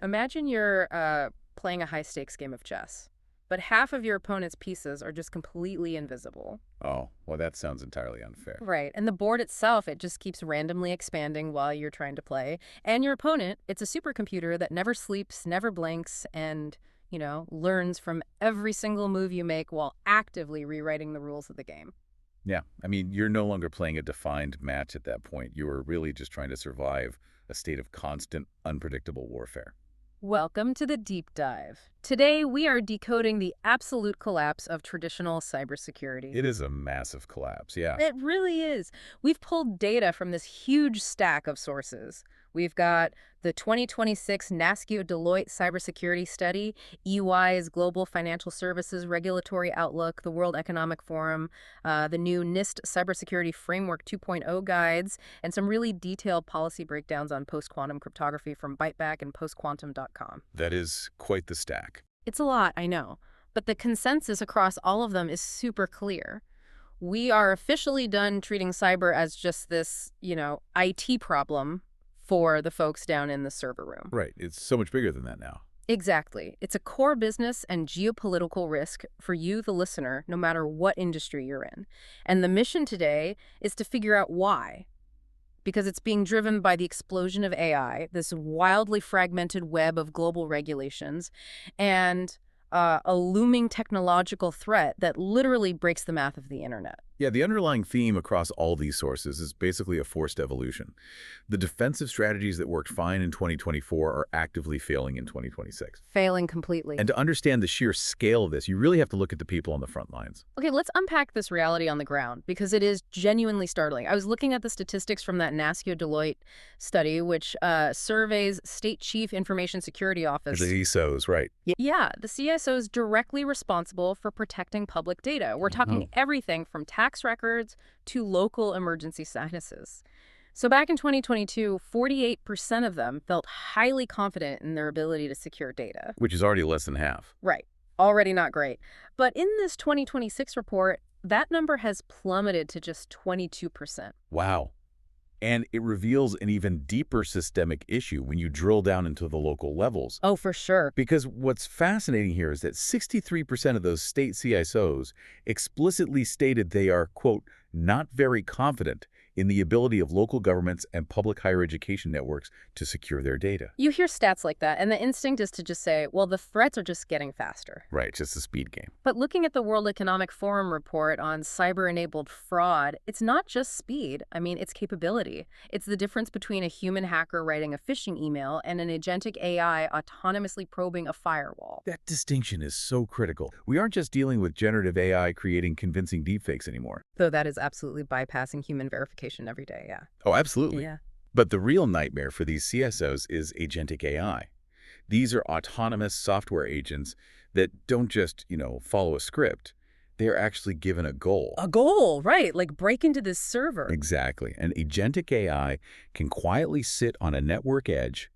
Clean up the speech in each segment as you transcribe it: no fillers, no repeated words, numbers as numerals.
Imagine you're playing a high-stakes game of chess, but half of your opponent's pieces are just completely invisible. Oh, well, that sounds entirely unfair. Right, and the board itself, it just keeps randomly expanding while you're trying to play. And your opponent, it's a supercomputer that never sleeps, never blinks, and, learns from every single move you make while actively rewriting the rules of the game. Yeah, I mean, you're no longer playing a defined match at that point. You are really just trying to survive a state of constant, unpredictable warfare. Welcome to the deep dive. Today, we are decoding the absolute collapse of traditional cybersecurity. It is a massive collapse, yeah. It really is. We've pulled data from this huge stack of sources. We've got the 2026 NASCIO Deloitte Cybersecurity Study, EY's Global Financial Services Regulatory Outlook, the World Economic Forum, the new NIST Cybersecurity Framework 2.0 guides, and some really detailed policy breakdowns on post-quantum cryptography from Byteback and postquantum.com. That is quite the stack. It's a lot, I know, but the consensus across all of them is super clear. We are officially done treating cyber as just this, IT problem for the folks down in the server room. Right, it's so much bigger than that now. Exactly. It's a core business and geopolitical risk for you, the listener, no matter what industry you're in. And the mission today is to figure out why. Because it's being driven by the explosion of AI, this wildly fragmented web of global regulations, and a looming technological threat that literally breaks the math of the internet. Yeah, the underlying theme across all these sources is basically a forced evolution. The defensive strategies that worked fine in 2024 are actively failing in 2026. Failing completely. And to understand the sheer scale of this, you really have to look at the people on the front lines. Okay, let's unpack this reality on the ground, because it is genuinely startling. I was looking at the statistics from that NASCIO Deloitte study, which surveys State Chief Information Security Office. The CISOs, right. Yeah, the CISOs directly responsible for protecting public data. We're talking everything from tax records to local emergency sinuses. So back in 2022, 48% of them felt highly confident in their ability to secure data. Which is already less than half. Right. Already not great. But in this 2026 report, that number has plummeted to just 22%. Wow. And it reveals an even deeper systemic issue when you drill down into the local levels. Oh, for sure. Because what's fascinating here is that 63% of those state CISOs explicitly stated they are, quote, not very confident in the ability of local governments and public higher education networks to secure their data. You hear stats like that, and the instinct is to just say, well, the threats are just getting faster. Right, just a speed game. But looking at the World Economic Forum report on cyber-enabled fraud, it's not just speed. I mean, it's capability. It's the difference between a human hacker writing a phishing email and an agentic AI autonomously probing a firewall. That distinction is so critical. We aren't just dealing with generative AI creating convincing deepfakes anymore. Though that is absolutely bypassing human verification every day, yeah. Oh, absolutely. Yeah. But the real nightmare for these CISOs is agentic AI. These are autonomous software agents that don't just, follow a script. They're actually given a goal. A goal, right, like break into this server. Exactly. An agentic AI can quietly sit on a network edge,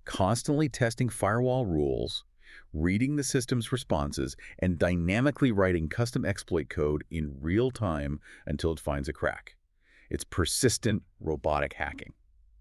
constantly testing firewall rules, reading the system's responses, and dynamically writing custom exploit code in real time until it finds a crack. It's persistent robotic hacking.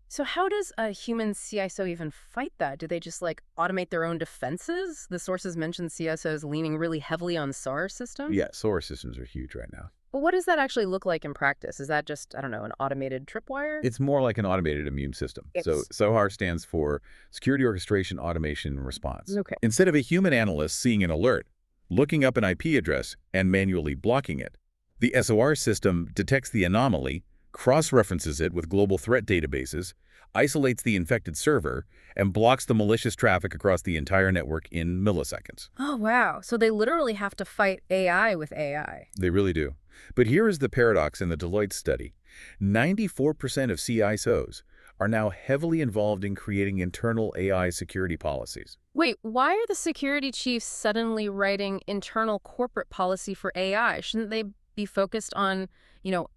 So how does a human CISO even fight that? Do they just automate their own defenses? The sources mentioned CISOs leaning really heavily on SAR systems. Yeah, SOAR systems are huge right now. But what does that actually look like in practice? Is that just, I don't know, an automated tripwire? It's more like an automated immune system. So SOAR stands for Security Orchestration, Automation, and Response. Okay. Instead of a human analyst seeing an alert, looking up an IP address, and manually blocking it, the SOR system detects the anomaly, cross-references it with global threat databases, isolates the infected server, and blocks the malicious traffic across the entire network in milliseconds. Oh, wow. So they literally have to fight AI with AI. They really do. But here is the paradox in the Deloitte study. 94% of CISOs are now heavily involved in creating internal AI security policies. Wait, why are the security chiefs suddenly writing internal corporate policy for AI? Shouldn't they be focused on,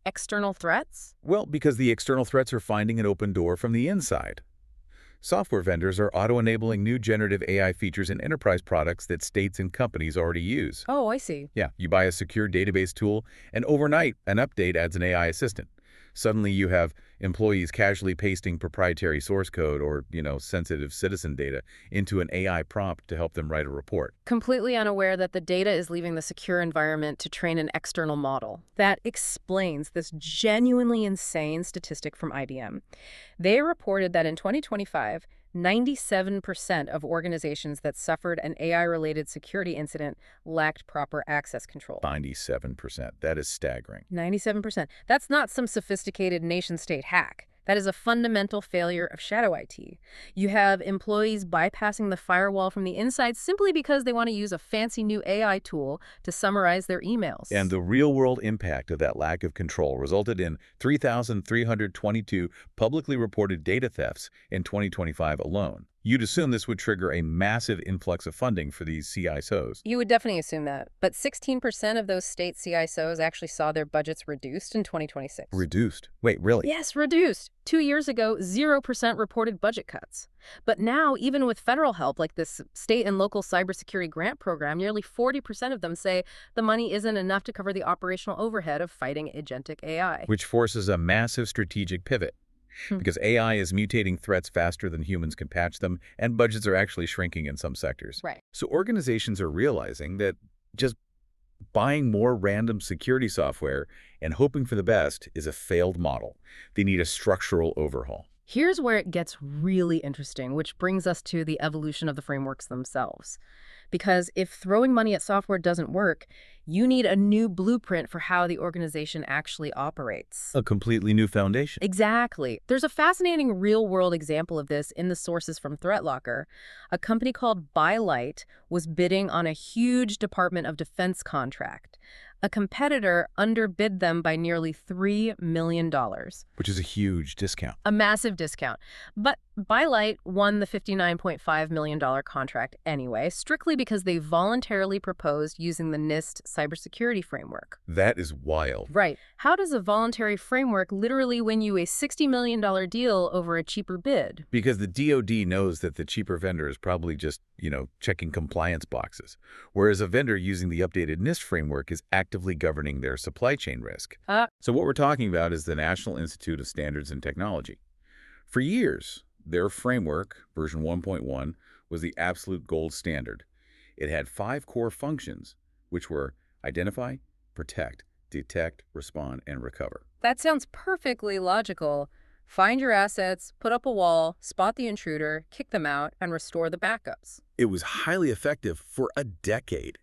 external threats? Well, because the external threats are finding an open door from the inside. Software vendors are auto-enabling new generative AI features in enterprise products that states and companies already use. Oh, I see. Yeah, you buy a secure database tool, and overnight, an update adds an AI assistant. Suddenly you have Employees casually pasting proprietary source code or, sensitive citizen data into an AI prompt to help them write a report. Completely unaware that the data is leaving the secure environment to train an external model. That explains this genuinely insane statistic from IBM. They reported that in 2025, 97% of organizations that suffered an AI-related security incident lacked proper access control. 97%. That is staggering. 97%. That's not some sophisticated nation-state hack. That is a fundamental failure of shadow IT. You have employees bypassing the firewall from the inside simply because they want to use a fancy new AI tool to summarize their emails. And the real-world impact of that lack of control resulted in 3,322 publicly reported data thefts in 2025 alone. You'd assume this would trigger a massive influx of funding for these CISOs. You would definitely assume that. But 16% of those state CISOs actually saw their budgets reduced in 2026. Reduced? Wait, really? Yes, reduced. 2 years ago, 0% reported budget cuts. But now, even with federal help like this state and local cybersecurity grant program, nearly 40% of them say the money isn't enough to cover the operational overhead of fighting agentic AI. Which forces a massive strategic pivot. Because AI is mutating threats faster than humans can patch them, and budgets are actually shrinking in some sectors. Right. So organizations are realizing that just buying more random security software and hoping for the best is a failed model. They need a structural overhaul. Here's where it gets really interesting, which brings us to the evolution of the frameworks themselves. Because if throwing money at software doesn't work, you need a new blueprint for how the organization actually operates. A completely new foundation. Exactly. There's a fascinating real-world example of this in the sources from ThreatLocker. A company called ByLight was bidding on a huge Department of Defense contract. A competitor underbid them by nearly $3 million. Which is a huge discount. A massive discount. But ByLight won the $59.5 million contract anyway, strictly because they voluntarily proposed using the NIST cybersecurity framework. That is wild. Right. How does a voluntary framework literally win you a $60 million deal over a cheaper bid? Because the DoD knows that the cheaper vendor is probably just, checking compliance boxes, whereas a vendor using the updated NIST framework is actively governing their supply chain risk. So what we're talking about is the National Institute of Standards and Technology. For years, their framework, version 1.1, was the absolute gold standard. It had 5 core functions, which were identify, protect, detect, respond, and recover. That sounds perfectly logical. Find your assets, put up a wall, spot the intruder, kick them out, and restore the backups. It was highly effective for a decade.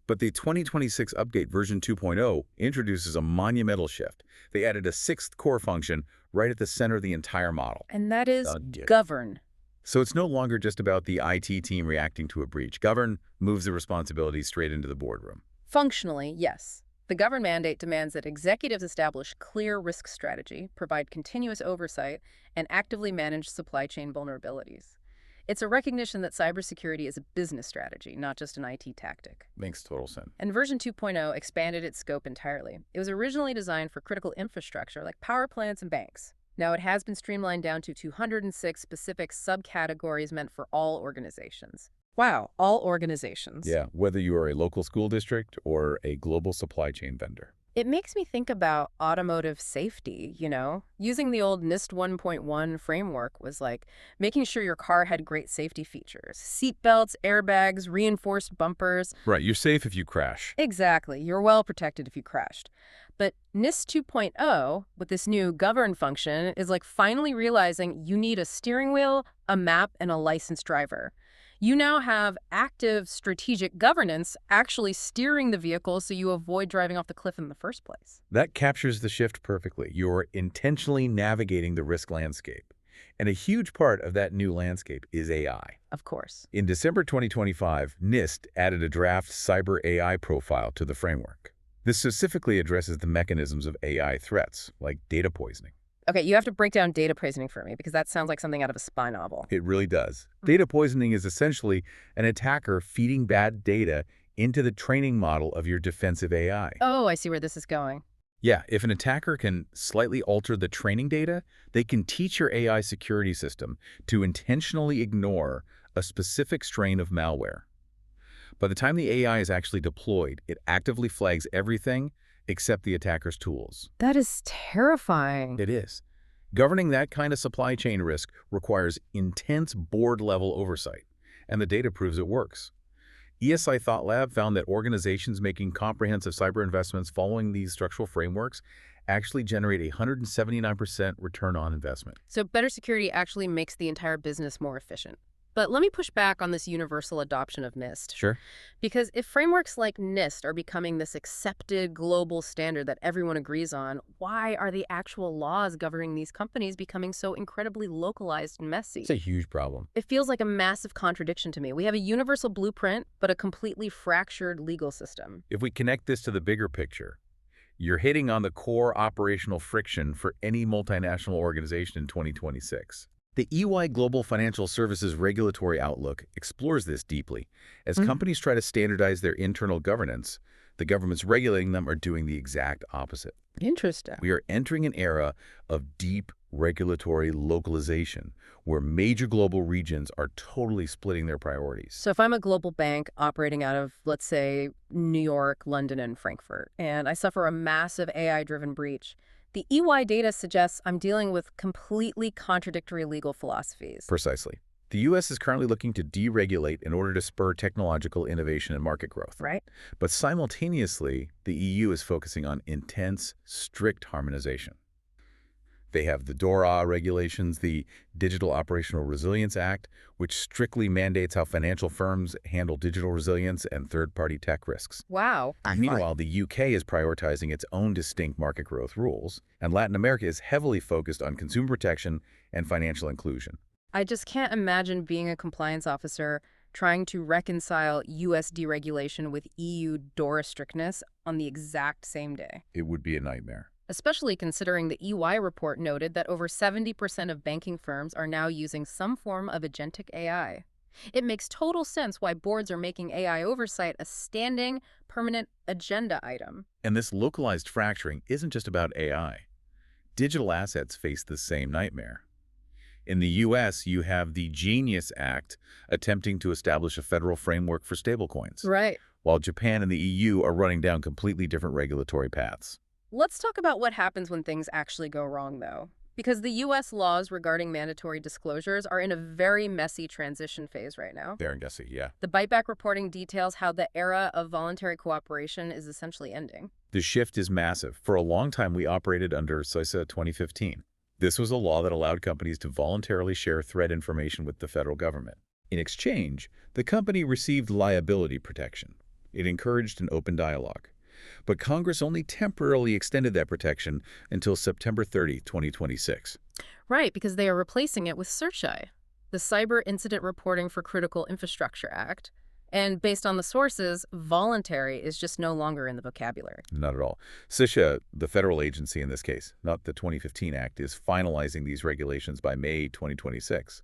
But the 2026 update version 2.0 introduces a monumental shift. They added a 6th core function right at the center of the entire model. And that is govern. So it's no longer just about the IT team reacting to a breach. Govern moves the responsibility straight into the boardroom. Functionally, yes. The govern mandate demands that executives establish clear risk strategy, provide continuous oversight, and actively manage supply chain vulnerabilities. It's a recognition that cybersecurity is a business strategy, not just an IT tactic. Makes total sense. And version 2.0 expanded its scope entirely. It was originally designed for critical infrastructure like power plants and banks. Now it has been streamlined down to 206 specific subcategories meant for all organizations. Wow, all organizations. Yeah, whether you are a local school district or a global supply chain vendor. It makes me think about automotive safety, Using the old NIST 1.1 framework was like making sure your car had great safety features. Seat belts, airbags, reinforced bumpers. Right, you're safe if you crash. Exactly, you're well protected if you crashed. But NIST 2.0, with this new govern function, is like finally realizing you need a steering wheel, a map, and a licensed driver. You now have active strategic governance actually steering the vehicle so you avoid driving off the cliff in the first place. That captures the shift perfectly. You're intentionally navigating the risk landscape. And a huge part of that new landscape is AI. Of course. In December 2025, NIST added a draft cyber AI profile to the framework. This specifically addresses the mechanisms of AI threats, like data poisoning. Okay, you have to break down data poisoning for me because that sounds like something out of a spy novel. It really does. Data poisoning is essentially an attacker feeding bad data into the training model of your defensive AI. Oh, I see where this is going. Yeah, if an attacker can slightly alter the training data, they can teach your AI security system to intentionally ignore a specific strain of malware. By the time the AI is actually deployed, it actively flags everything except the attacker's tools. That is terrifying. It is. Governing that kind of supply chain risk requires intense board-level oversight, and the data proves it works. ESI Thought Lab found that organizations making comprehensive cyber investments following these structural frameworks actually generate a 179% return on investment. So better security actually makes the entire business more efficient. But let me push back on this universal adoption of NIST. Sure. Because if frameworks like NIST are becoming this accepted global standard that everyone agrees on, why are the actual laws governing these companies becoming so incredibly localized and messy? It's a huge problem. It feels like a massive contradiction to me. We have a universal blueprint, but a completely fractured legal system. If we connect this to the bigger picture, you're hitting on the core operational friction for any multinational organization in 2026. The EY Global Financial Services Regulatory Outlook explores this deeply. As companies try to standardize their internal governance, the governments regulating them are doing the exact opposite. Interesting. We are entering an era of deep regulatory localization, where major global regions are totally splitting their priorities. So if I'm a global bank operating out of, let's say, New York, London, and Frankfurt, and I suffer a massive AI-driven breach, the EY data suggests I'm dealing with completely contradictory legal philosophies. Precisely. The U.S. is currently looking to deregulate in order to spur technological innovation and market growth. Right? But simultaneously, the EU is focusing on intense, strict harmonization. They have the DORA regulations, the Digital Operational Resilience Act, which strictly mandates how financial firms handle digital resilience and third-party tech risks. Wow. Meanwhile, the UK is prioritizing its own distinct market growth rules, and Latin America is heavily focused on consumer protection and financial inclusion. I just can't imagine being a compliance officer trying to reconcile U.S. deregulation with EU DORA strictness on the exact same day. It would be a nightmare. Especially considering the EY report noted that over 70% of banking firms are now using some form of agentic AI. It makes total sense why boards are making AI oversight a standing, permanent agenda item. And this localized fracturing isn't just about AI. Digital assets face the same nightmare. In the U.S., you have the Genius Act attempting to establish a federal framework for stablecoins, Right. while Japan and the EU are running down completely different regulatory paths. Let's talk about what happens when things actually go wrong, though. Because the U.S. laws regarding mandatory disclosures are in a very messy transition phase right now. Darren Gussie, yeah. The biteback reporting details how the era of voluntary cooperation is essentially ending. The shift is massive. For a long time, we operated under CISO 2015. This was a law that allowed companies to voluntarily share threat information with the federal government. In exchange, the company received liability protection. It encouraged an open dialogue. But Congress only temporarily extended that protection until September 30, 2026. Right, because they are replacing it with CERCI, the Cyber Incident Reporting for Critical Infrastructure Act. And based on the sources, voluntary is just no longer in the vocabulary. Not at all. CISO, the federal agency in this case, not the 2015 Act, is finalizing these regulations by May 2026.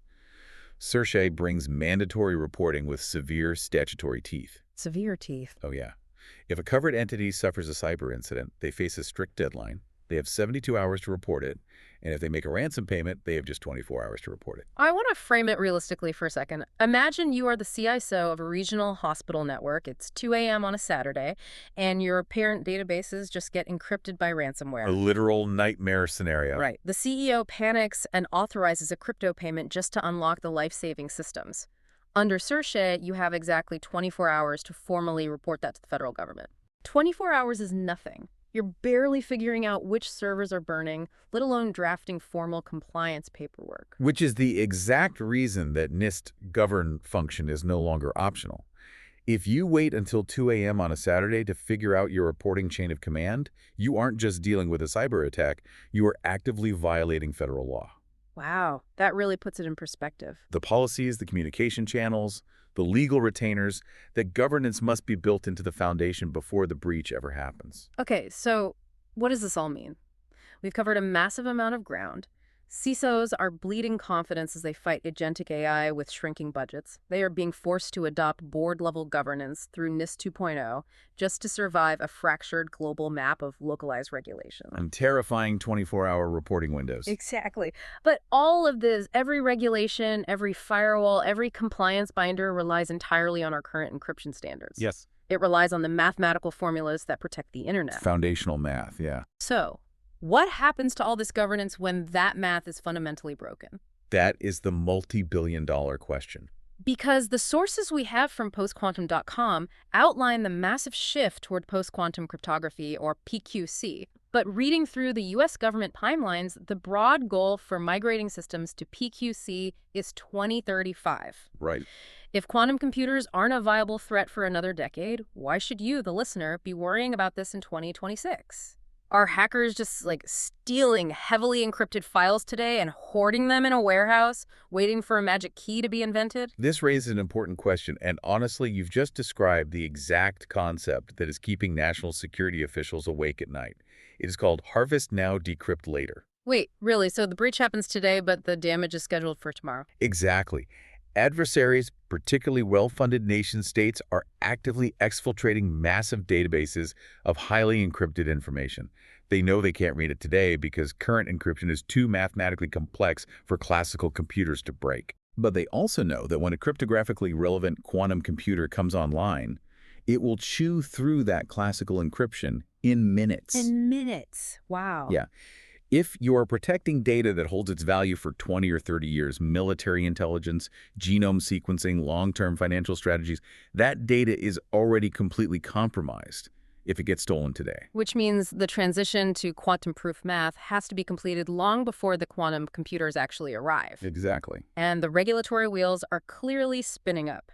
CERCI brings mandatory reporting with severe statutory teeth. Severe teeth. Oh, yeah. If a covered entity suffers a cyber incident, they face a strict deadline. They have 72 hours to report it. And if they make a ransom payment, they have just 24 hours to report it. I want to frame it realistically for a second. Imagine you are the CISO of a regional hospital network. It's 2 a.m. on a Saturday, and your parent databases just get encrypted by ransomware. A literal nightmare scenario. Right. The CEO panics and authorizes a crypto payment just to unlock the life-saving systems. Under CERCI, you have exactly 24 hours to formally report that to the federal government. 24 hours is nothing. You're barely figuring out which servers are burning, let alone drafting formal compliance paperwork. Which is the exact reason that NIST govern function is no longer optional. If you wait until 2 a.m. on a Saturday to figure out your reporting chain of command, you aren't just dealing with a cyber attack, you are actively violating federal law. Wow, that really puts it in perspective. The policies, the communication channels, the legal retainers, that governance must be built into the foundation before the breach ever happens. Okay, so what does this all mean? We've covered a massive amount of ground. CISOs are bleeding confidence as they fight agentic AI with shrinking budgets. They are being forced to adopt board-level governance through NIST 2.0 just to survive a fractured global map of localized regulation. And terrifying 24-hour reporting windows. Exactly. But all of this, every regulation, every firewall, every compliance binder relies entirely on our current encryption standards. Yes. It relies on the mathematical formulas that protect the internet. Foundational math, yeah. So, What happens to all this governance when that math is fundamentally broken? That is the multi-billion-dollar question. Because the sources we have from postquantum.com outline the massive shift toward post-quantum cryptography, or PQC. But reading through the U.S. government timelines, the broad goal for migrating systems to PQC is 2035. Right. If quantum computers aren't a viable threat for another decade, why should you, the listener, be worrying about this in 2026? Are hackers just stealing heavily encrypted files today and hoarding them in a warehouse, waiting for a magic key to be invented? This raises an important question, and honestly, you've just described the exact concept that is keeping national security officials awake at night. It is called harvest now, decrypt later. Wait, really? So the breach happens today, but the damage is scheduled for tomorrow? Exactly. Adversaries, particularly well-funded nation-states, are actively exfiltrating massive databases of highly encrypted information. They know they can't read it today because current encryption is too mathematically complex for classical computers to break. But they also know that when a cryptographically relevant quantum computer comes online, it will chew through that classical encryption in minutes. In minutes. Wow. Yeah. If you're protecting data that holds its value for 20 or 30 years, military intelligence, genome sequencing, long-term financial strategies, that data is already completely compromised if it gets stolen today. Which means the transition to quantum-proof math has to be completed long before the quantum computers actually arrive. Exactly. And the regulatory wheels are clearly spinning up.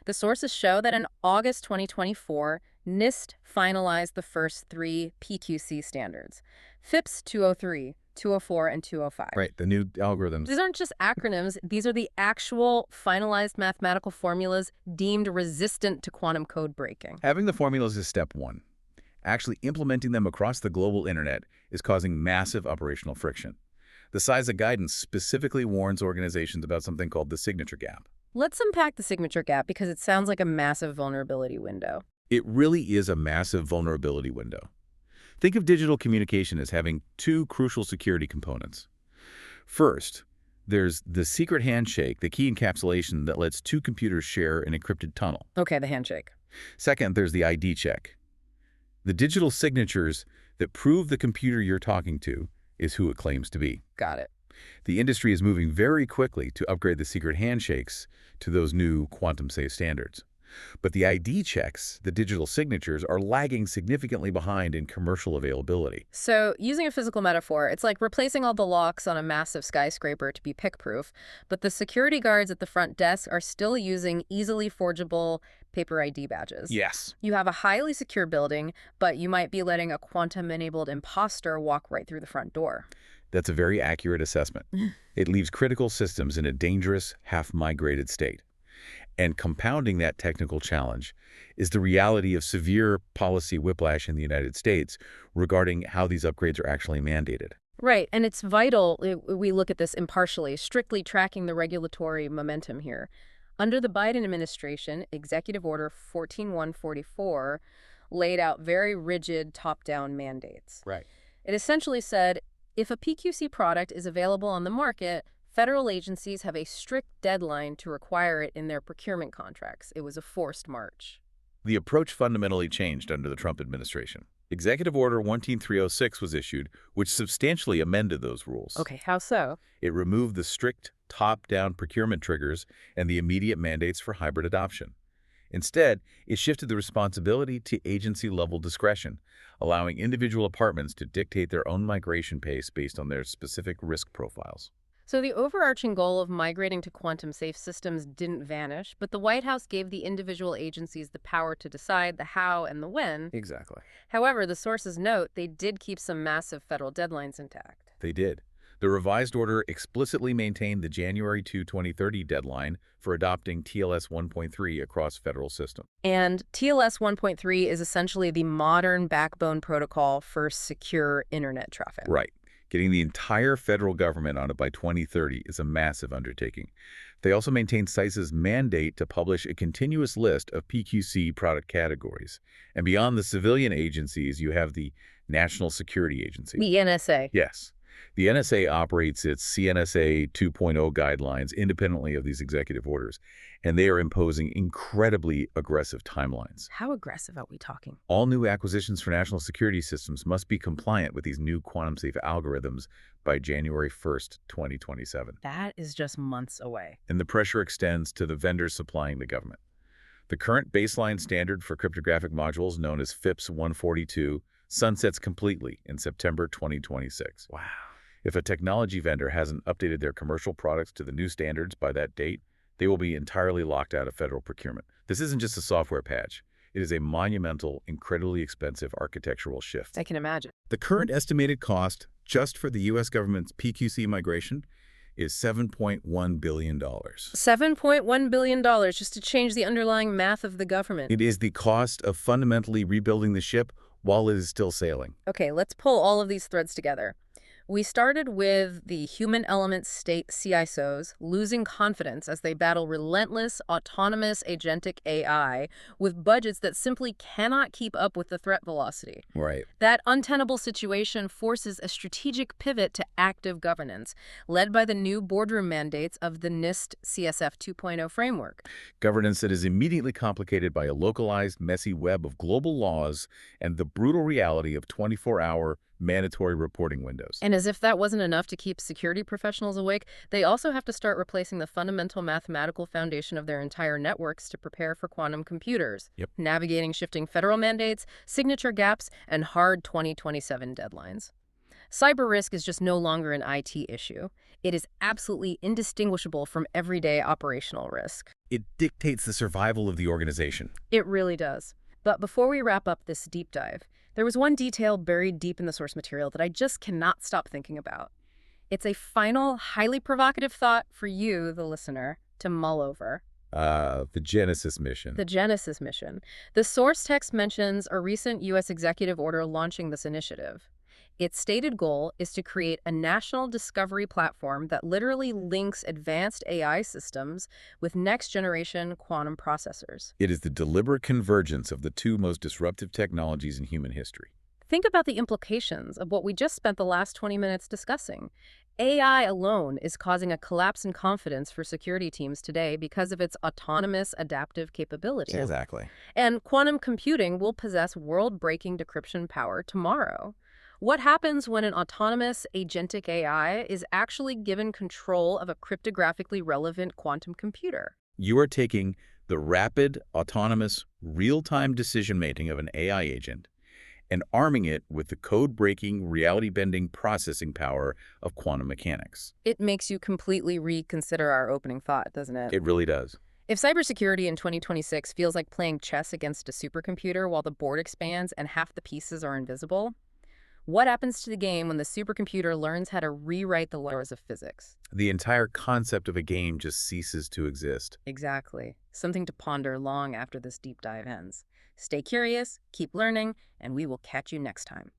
The sources show that in August 2024, NIST finalized the first 3 PQC standards: FIPS 203, 204, and 205. Right, the new algorithms. These aren't just acronyms. These are the actual finalized mathematical formulas deemed resistant to quantum code breaking. Having the formulas is step one. Actually implementing them across the global internet is causing massive operational friction. The CISO guidance specifically warns organizations about something called the signature gap. Let's unpack the signature gap because it sounds like a massive vulnerability window. It really is a massive vulnerability window. Think of digital communication as having 2 crucial security components. First, there's the secret handshake, the key encapsulation that lets 2 computers share an encrypted tunnel. Okay, the handshake. Second, there's the ID check. The digital signatures that prove the computer you're talking to is who it claims to be. Got it. The industry is moving very quickly to upgrade the secret handshakes to those new quantum-safe standards. But the ID checks, the digital signatures, are lagging significantly behind in commercial availability. So, using a physical metaphor, it's like replacing all the locks on a massive skyscraper to be pick-proof, but the security guards at the front desk are still using easily forgeable paper ID badges. Yes. You have a highly secure building, but you might be letting a quantum-enabled imposter walk right through the front door. That's a very accurate assessment. It leaves critical systems in a dangerous, half-migrated state. And compounding that technical challenge is the reality of severe policy whiplash in the United States regarding how these upgrades are actually mandated. Right, and it's vital we look at this impartially, strictly tracking the regulatory momentum here. Under the Biden administration, Executive Order 14144 laid out very rigid top-down mandates. Right. It essentially said, if a PQC product is available on the market, federal agencies have a strict deadline to require it in their procurement contracts. It was a forced march. The approach fundamentally changed under the Trump administration. Executive Order 11306 was issued, which substantially amended those rules. Okay, how so? It removed the strict top-down procurement triggers and the immediate mandates for hybrid adoption. Instead, it shifted the responsibility to agency-level discretion, allowing individual departments to dictate their own migration pace based on their specific risk profiles. So the overarching goal of migrating to quantum-safe systems didn't vanish, but the White House gave the individual agencies the power to decide the how and the when. Exactly. However, the sources note they did keep some massive federal deadlines intact. They did. The revised order explicitly maintained the January 2, 2030 deadline for adopting TLS 1.3 across federal systems. And TLS 1.3 is essentially the modern backbone protocol for secure internet traffic. Right. Getting the entire federal government on it by 2030 is a massive undertaking. They also maintain CISO's mandate to publish a continuous list of PQC product categories. And beyond the civilian agencies, you have the National Security Agency. The NSA. Yes. The NSA operates its CNSA 2.0 guidelines independently of these executive orders, and they are imposing incredibly aggressive timelines. How aggressive are we talking? All new acquisitions for national security systems must be compliant with these new quantum-safe algorithms by January 1st, 2027. That is just months away. And the pressure extends to the vendors supplying the government. The current baseline standard for cryptographic modules, known as FIPS 142, sunsets completely in September 2026. Wow. If a technology vendor hasn't updated their commercial products to the new standards by that date, they will be entirely locked out of federal procurement. This isn't just a software patch. It is a monumental, incredibly expensive architectural shift. I can imagine. The current estimated cost just for the U.S. government's PQC migration is $7.1 billion. $7.1 billion just to change the underlying math of the government. It is the cost of fundamentally rebuilding the ship while it is still sailing. Okay, let's pull all of these threads together. We started with the human element state CISOs losing confidence as they battle relentless, autonomous, agentic AI with budgets that simply cannot keep up with the threat velocity. Right. That untenable situation forces a strategic pivot to active governance, led by the new boardroom mandates of the NIST CSF 2.0 framework. Governance that is immediately complicated by a localized, messy web of global laws and the brutal reality of 24-hour mandatory reporting windows. And as if that wasn't enough to keep security professionals awake, they also have to start replacing the fundamental mathematical foundation of their entire networks to prepare for quantum computers, navigating shifting federal mandates, signature gaps, and hard 2027 deadlines. Cyber risk is just no longer an IT issue. It is absolutely indistinguishable from everyday operational risk. It dictates the survival of the organization. It really does. But before we wrap up this deep dive, there was one detail buried deep in the source material that I just cannot stop thinking about. It's a final, highly provocative thought for you, the listener, to mull over. The Genesis mission. The Genesis mission. The source text mentions a recent U.S. executive order launching this initiative. Its stated goal is to create a national discovery platform that literally links advanced AI systems with next-generation quantum processors. It is the deliberate convergence of the two most disruptive technologies in human history. Think about the implications of what we just spent the last 20 minutes discussing. AI alone is causing a collapse in confidence for security teams today because of its autonomous, adaptive capability. Exactly. And quantum computing will possess world-breaking decryption power tomorrow. What happens when an autonomous, agentic AI is actually given control of a cryptographically relevant quantum computer? You are taking the rapid, autonomous, real-time decision-making of an AI agent and arming it with the code-breaking, reality-bending processing power of quantum mechanics. It makes you completely reconsider our opening thought, doesn't it? It really does. If cybersecurity in 2026 feels like playing chess against a supercomputer while the board expands and half the pieces are invisible, what happens to the game when the supercomputer learns how to rewrite the laws of physics? The entire concept of a game just ceases to exist. Exactly. Something to ponder long after this deep dive ends. Stay curious, keep learning, and we will catch you next time.